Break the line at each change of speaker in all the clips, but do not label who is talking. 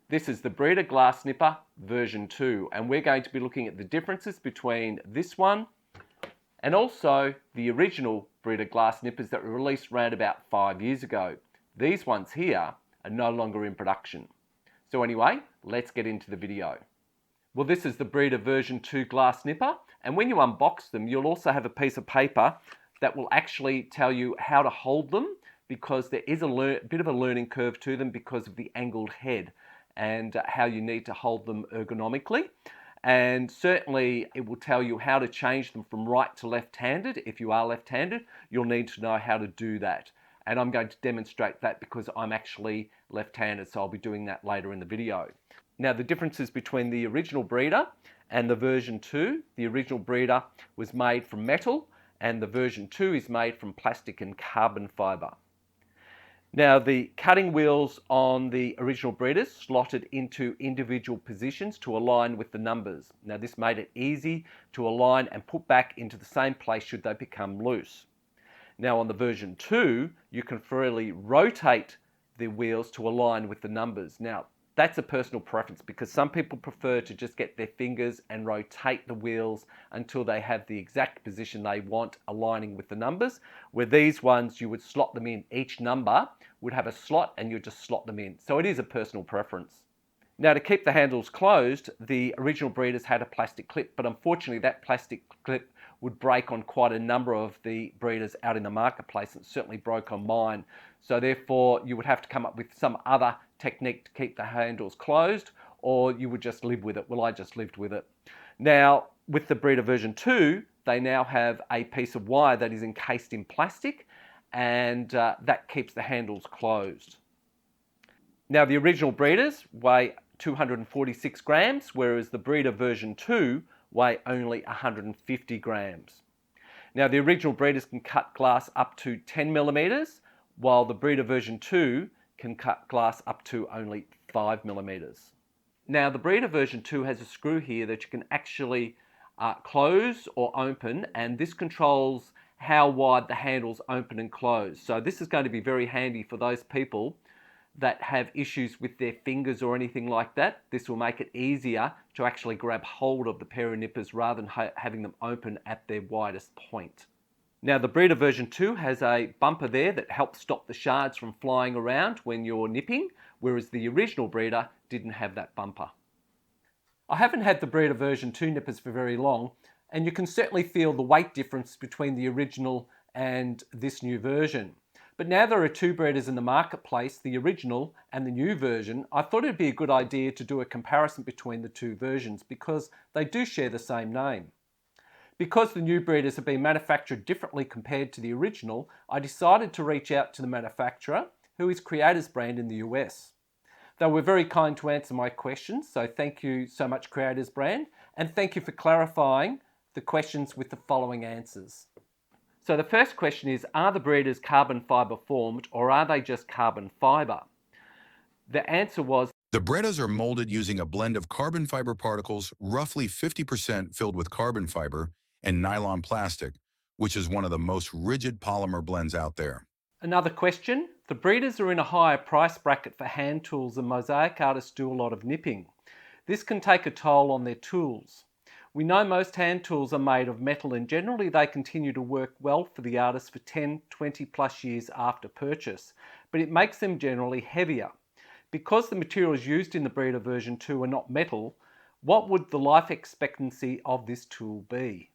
This is the Breda Glass Nipper version 2, and we're going to be looking at the differences between this one and also the original Breda Glass Nippers that were released around about 5 years ago. These ones here are no longer in production. So anyway, let's get into the video. Well, this is the Breda version 2 glass nipper, and when you unbox them, you'll also have a piece of paper that will actually tell you how to hold them, because there is a bit of a learning curve to them because of the angled head and how you need to hold them ergonomically. And certainly it will tell you how to change them from right to left-handed. If you are left-handed, you'll need to know how to do that. And I'm going to demonstrate that because I'm actually left-handed, so I'll be doing that later in the video. Now, the differences between the original Breda and the version 2. The original Breda was made from metal and the version 2 is made from plastic and carbon fibre. Now, the cutting wheels on the original Bredas slotted into individual positions to align with the numbers. Now, this made it easy to align and put back into the same place should they become loose. Now, on the version 2, you can freely rotate the wheels to align with the numbers. Now, that's a personal preference because some people prefer to just get their fingers and rotate the wheels until they have the exact position they want aligning with the numbers, where these ones you would slot them in. Each number would have a slot and you just slot them in. So it is a personal preference. Now, to keep the handles closed, the original Bredas had a plastic clip, but unfortunately that plastic clip would break on quite a number of the Bredas out in the marketplace, and it certainly broke on mine. So therefore you would have to come up with some other technique to keep the handles closed, or you would just live with it. Well, I just lived with it. Now, with the Breda version 2, they now have a piece of wire that is encased in plastic, and that keeps the handles closed. Now, the original Bredas weigh 246 grams, whereas the Breda version 2 weigh only 150 grams. Now, the original Bredas can cut glass up to 10 millimeters, while the Breda version 2 can cut glass up to only 5 millimeters. Now, the Breda version 2 has a screw here that you can actually close or open, and this controls how wide the handles open and close. So this is going to be very handy for those people that have issues with their fingers or anything like that. This will make it easier to actually grab hold of the pair of nippers rather than having them open at their widest point. Now, the Breda version 2 has a bumper there that helps stop the shards from flying around when you're nipping, whereas the original Breda didn't have that bumper. I haven't had the Breda version 2 nippers for very long, and you can certainly feel the weight difference between the original and this new version. But now there are two Bredas in the marketplace, the original and the new version. I thought it'd be a good idea to do a comparison between the two versions because they do share the same name. Because the new Bredas have been manufactured differently compared to the original, I decided to reach out to the manufacturer, who is Creators Brand in the US. They were very kind to answer my questions, so thank you so much, Creators Brand, and thank you for clarifying the questions with the following answers. So the first question is, are the Bredas carbon fibre formed or are they just carbon fibre? The answer was,
the Bredas are molded using a blend of carbon fiber particles, roughly 50% filled with carbon fiber, and nylon plastic, which is one of the most rigid polymer blends out there.
Another question, the Bredas are in a higher price bracket for hand tools and Mosaic artists do a lot of nipping. This can take a toll on their tools. We know most hand tools are made of metal and generally they continue to work well for the artist for 10, 20 plus years after purchase, but it makes them generally heavier. Because the materials used in the Breda version 2 are not metal, what would the life expectancy of this tool be?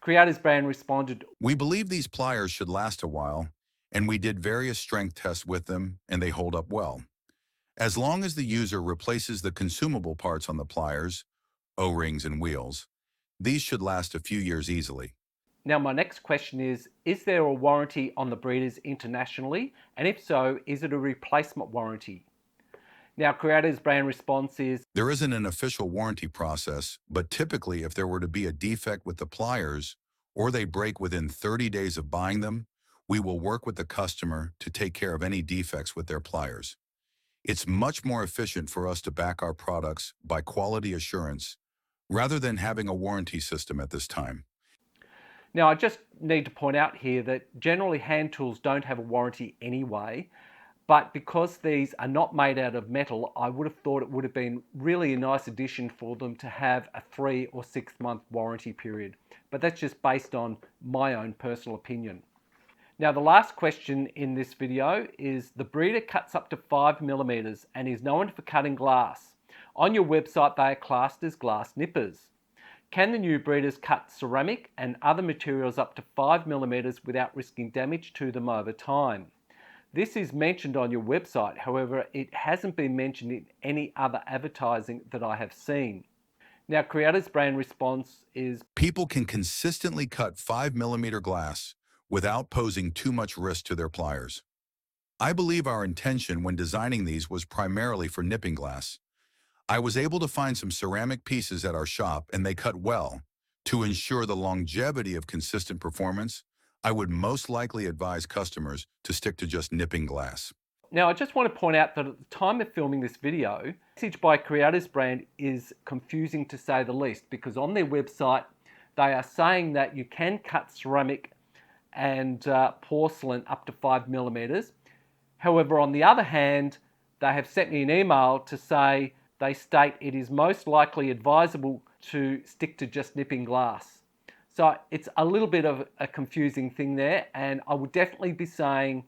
Creators Brand responded,
we believe these pliers should last a while, and we did various strength tests with them, and they hold up well. As long as the user replaces the consumable parts on the pliers, O-rings and wheels, these should last a few years easily.
Now my next question is there a warranty on the Bredas internationally? And if so, is it a replacement warranty? Now, Creators Brand response is,
there isn't an official warranty process, but typically if there were to be a defect with the pliers or they break within 30 days of buying them, we will work with the customer to take care of any defects with their pliers. It's much more efficient for us to back our products by quality assurance rather than having a warranty system at this time.
Now, I just need to point out here that generally hand tools don't have a warranty anyway, But because these are not made out of metal, I would have thought it would have been really a nice addition for them to have a 3 or 6 month warranty period. But that's just based on my own personal opinion. Now, the last question in this video is the Breda cuts up to 5mm and is known for cutting glass. On your website, they are classed as glass nippers. Can the new Bredas cut ceramic and other materials up to 5mm without risking damage to them over time? This is mentioned on your website, however, it hasn't been mentioned in any other advertising that I have seen. Now, Creator's brand response is,
People can consistently cut 5mm glass without posing too much risk to their pliers. I believe our intention when designing these was primarily for nipping glass. I was able to find some ceramic pieces at our shop and they cut well. To ensure the longevity of consistent performance, I would most likely advise customers to stick to just nipping glass.
Now, I just want to point out that at the time of filming this video, the message by Creator's brand is confusing to say the least, because on their website, they are saying that you can cut ceramic and porcelain up to 5mm. However, on the other hand, they have sent me an email to say they state it is most likely advisable to stick to just nipping glass. So it's a little bit of a confusing thing there, and I would definitely be saying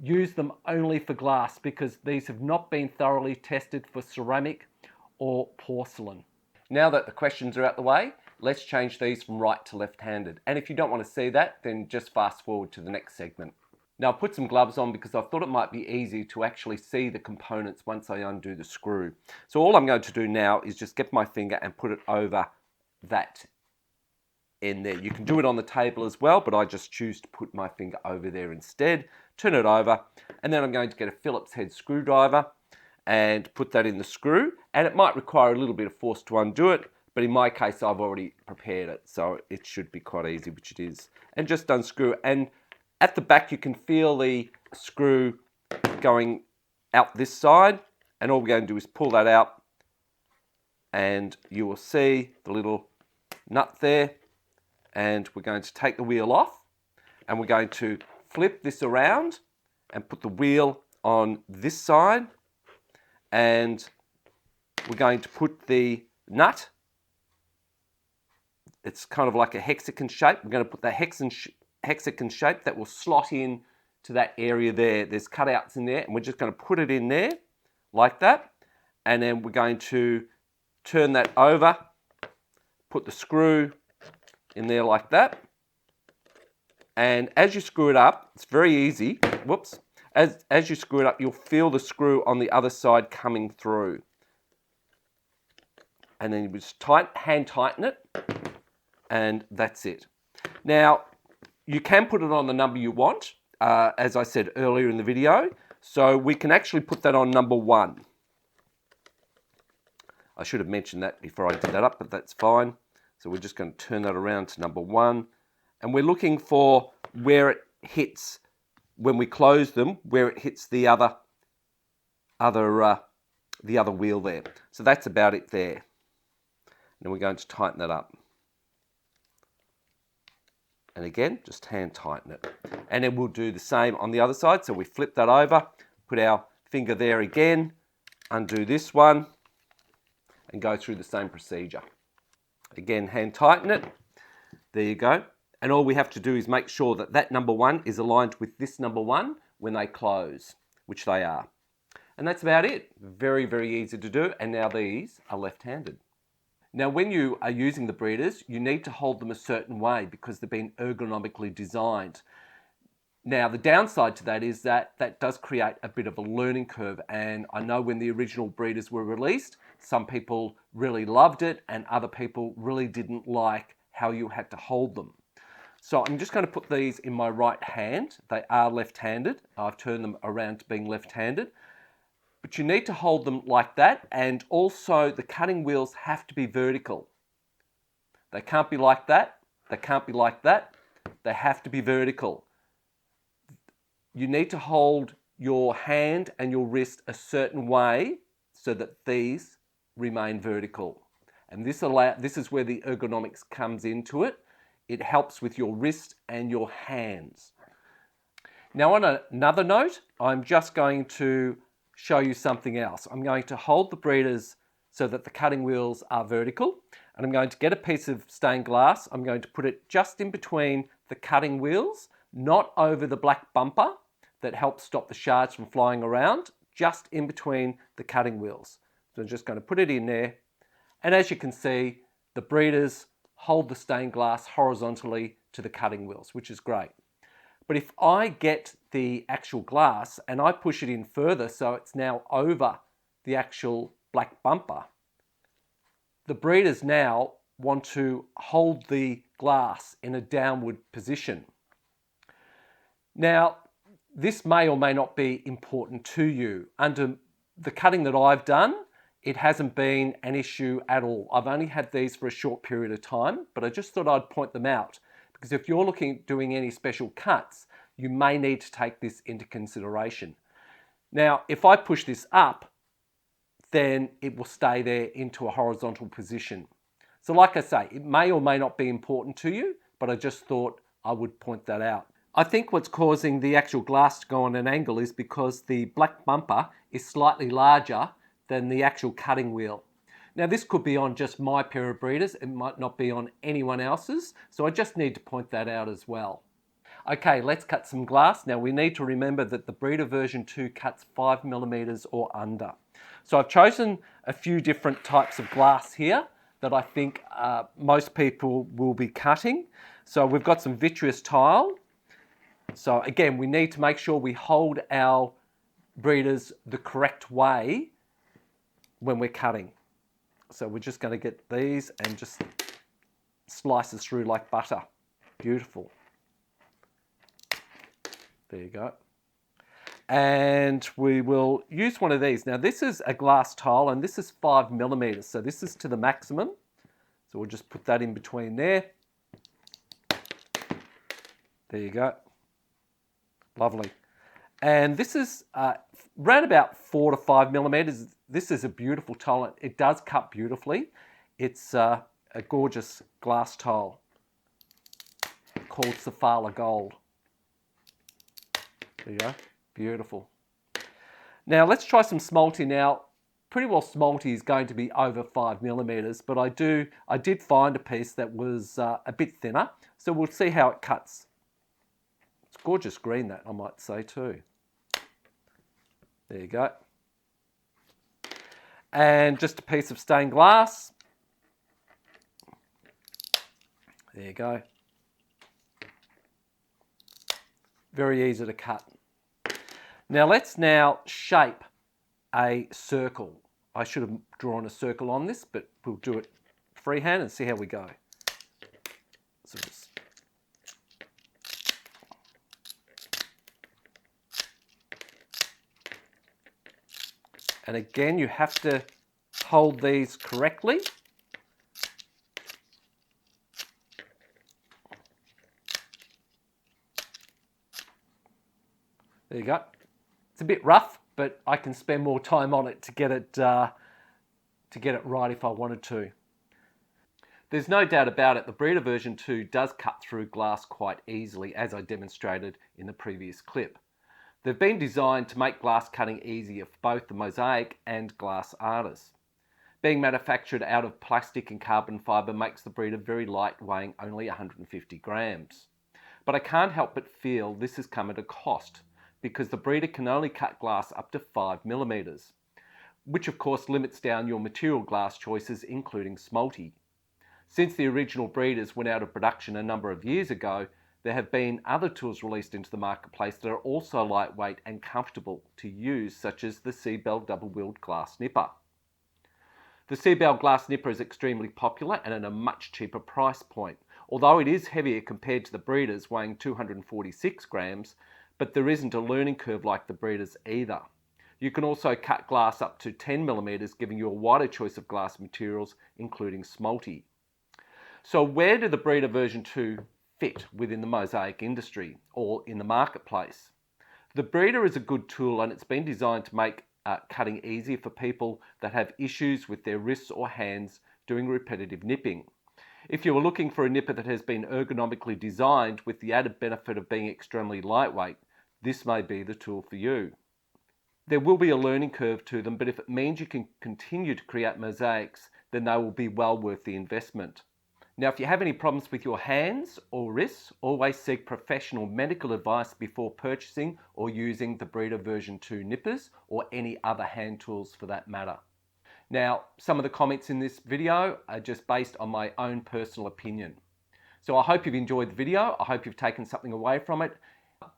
use them only for glass because these have not been thoroughly tested for ceramic or porcelain. Now that the questions are out the way, let's change these from right to left-handed. And if you don't want to see that, then just fast forward to the next segment. Now, I've put some gloves on because I thought it might be easy to actually see the components once I undo the screw. So all I'm going to do now is just get my finger and put it over that in there. You can do it on the table as well, but I just choose to put my finger over there instead, turn it over, and then I'm going to get a Phillips head screwdriver and put that in the screw. And it might require a little bit of force to undo it, but in my case, I've already prepared it, so it should be quite easy, which it is. And just unscrew. And at the back, you can feel the screw going out this side, and all we're going to do is pull that out, and you will see the little nut there. And we're going to take the wheel off, and we're going to flip this around and put the wheel on this side, and we're going to put the nut, it's kind of like a hexagon shape, we're going to put the hexagon shape that will slot in to that area there. There's cutouts in there, and we're just going to put it in there like that, and then we're going to turn that over, put the screw in there like that, and as you screw it up, it's very easy, whoops, as you screw it up, you'll feel the screw on the other side coming through, and then you just hand tighten it, and that's it. Now, you can put it on the number you want, as I said earlier in the video, so we can actually put that on number 1. I should have mentioned that before I did that up, but that's fine. So we're just going to turn that around to number 1. And we're looking for where it hits, when we close them, where it hits the other wheel there. So that's about it there. And we're going to tighten that up. And again, just hand tighten it. And then we'll do the same on the other side. So we flip that over, put our finger there again, undo this one, and go through the same procedure. Again, hand tighten it. There you go. And all we have to do is make sure that that number 1 is aligned with this number 1 when they close, which they are. And that's about it. Very, very easy to do. And now these are left-handed. Now, when you are using the Bredas, you need to hold them a certain way because they've been ergonomically designed. Now, the downside to that is that that does create a bit of a learning curve. And I know when the original Bredas were released, some people really loved it and other people really didn't like how you had to hold them. So I'm just going to put these in my right hand. They are left-handed. I've turned them around to being left-handed. But you need to hold them like that, and also the cutting wheels have to be vertical. They can't be like that. They can't be like that. They have to be vertical. You need to hold your hand and your wrist a certain way so that these remain vertical. And this is where the ergonomics comes into it. It helps with your wrist and your hands. Now on another note, I'm just going to show you something else. I'm going to hold the Bredas so that the cutting wheels are vertical, and I'm going to get a piece of stained glass. I'm going to put it just in between the cutting wheels, not over the black bumper that helps stop the shards from flying around, just in between the cutting wheels. So I'm just going to put it in there, and as you can see, the Bredas hold the stained glass horizontally to the cutting wheels, which is great. But if I get the actual glass and I push it in further so it's now over the actual black bumper, the Bredas now want to hold the glass in a downward position. Now, this may or may not be important to you. Under the cutting that I've done, it hasn't been an issue at all. I've only had these for a short period of time, but I just thought I'd point them out because if you're looking at doing any special cuts, you may need to take this into consideration. Now, if I push this up, then it will stay there into a horizontal position. So like I say, it may or may not be important to you, but I just thought I would point that out. I think what's causing the actual glass to go on an angle is because the black bumper is slightly larger than the actual cutting wheel. Now this could be on just my pair of Bredas, it might not be on anyone else's, so I just need to point that out as well. Okay, let's cut some glass. Now we need to remember that the Breda version 2 cuts 5mm or under. So I've chosen a few different types of glass here that I think most people will be cutting. So we've got some vitreous tile. So again, we need to make sure we hold our Bredas the correct way when we're cutting. So we're just going to get these and just slice it through like butter. Beautiful. There you go. And we will use one of these. Now this is a glass tile and this is 5mm. So this is to the maximum. So we'll just put that in between there. There you go. Lovely. And this is around about 4 to 5mm. This is a beautiful tile. It does cut beautifully. It's a gorgeous glass tile called Sapphire Gold. There you go. Beautiful. Now let's try some Smalty. Now, pretty well Smalty is going to be over 5mm, but I did find a piece that was a bit thinner, so we'll see how it cuts. It's gorgeous green, that I might say too. There you go. And just a piece of stained glass. There you go. Very easy to cut. Now let's shape a circle. I should have drawn a circle on this, but we'll do it freehand and see how we go. So just and again, you have to hold these correctly. There you go. It's a bit rough, but I can spend more time on it to get it right if I wanted to. There's no doubt about it, the Breda version 2 does cut through glass quite easily, as I demonstrated in the previous clip. They've been designed to make glass cutting easier for both the Mosaic and glass artists. Being manufactured out of plastic and carbon fibre makes the Breda very light, weighing only 150 grams. But I can't help but feel this has come at a cost, because the Breda can only cut glass up to 5mm, which of course limits down your material glass choices, including Smalty. Since the original Bredas went out of production a number of years ago, there have been other tools released into the marketplace that are also lightweight and comfortable to use, such as the C-Bell double-wheeled glass nipper. The C-Bell glass nipper is extremely popular and at a much cheaper price point, although it is heavier compared to the Bredas, weighing 246 grams, but there isn't a learning curve like the Bredas either. You can also cut glass up to 10mm, giving you a wider choice of glass materials, including Smalty. So where do the Breda version 2 fit within the Mosaic industry or in the marketplace? The Breda is a good tool and it's been designed to make cutting easier for people that have issues with their wrists or hands doing repetitive nipping. If you are looking for a nipper that has been ergonomically designed with the added benefit of being extremely lightweight, this may be the tool for you. There will be a learning curve to them, but if it means you can continue to create mosaics, then they will be well worth the investment. Now, if you have any problems with your hands or wrists, always seek professional medical advice before purchasing or using the Breda version 2 nippers or any other hand tools for that matter. Now, some of the comments in this video are just based on my own personal opinion. So I hope you've enjoyed the video. I hope you've taken something away from it.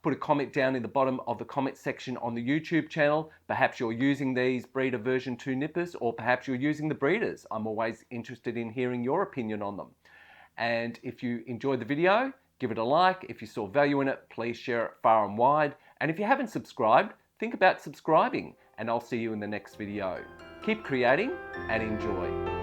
Put a comment down in the bottom of the comment section on the YouTube channel. Perhaps you're using these Breda version 2 nippers, or perhaps you're using the Bredas. I'm always interested in hearing your opinion on them. And if you enjoyed the video, give it a like. If you saw value in it, please share it far and wide. And if you haven't subscribed, think about subscribing, and I'll see you in the next video. Keep creating and enjoy.